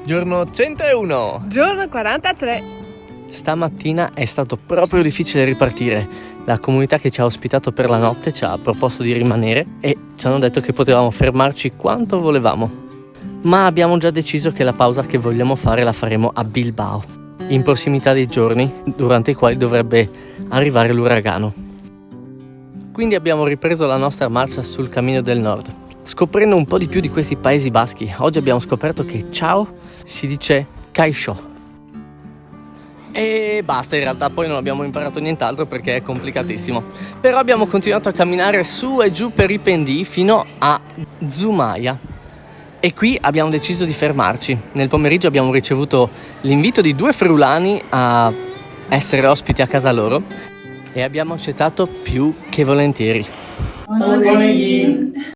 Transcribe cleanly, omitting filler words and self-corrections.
Giorno 101. Giorno 43. Stamattina è stato proprio difficile ripartire. La comunità che ci ha ospitato per la notte ci ha proposto di rimanere e ci hanno detto che potevamo fermarci quanto volevamo. Ma abbiamo già deciso che la pausa che vogliamo fare la faremo a Bilbao, in prossimità dei giorni durante i quali dovrebbe arrivare l'uragano. Quindi abbiamo ripreso la nostra marcia sul Cammino del Nord, scoprendo un po' di più di questi Paesi Baschi. Oggi abbiamo scoperto che ciao si dice Kaixo. E basta, in realtà poi non abbiamo imparato nient'altro perché è complicatissimo. Però abbiamo continuato a camminare su e giù per i pendii fino a Zumaia. E qui abbiamo deciso di fermarci. Nel pomeriggio abbiamo ricevuto l'invito di 2 friulani a essere ospiti a casa loro e abbiamo accettato più che volentieri.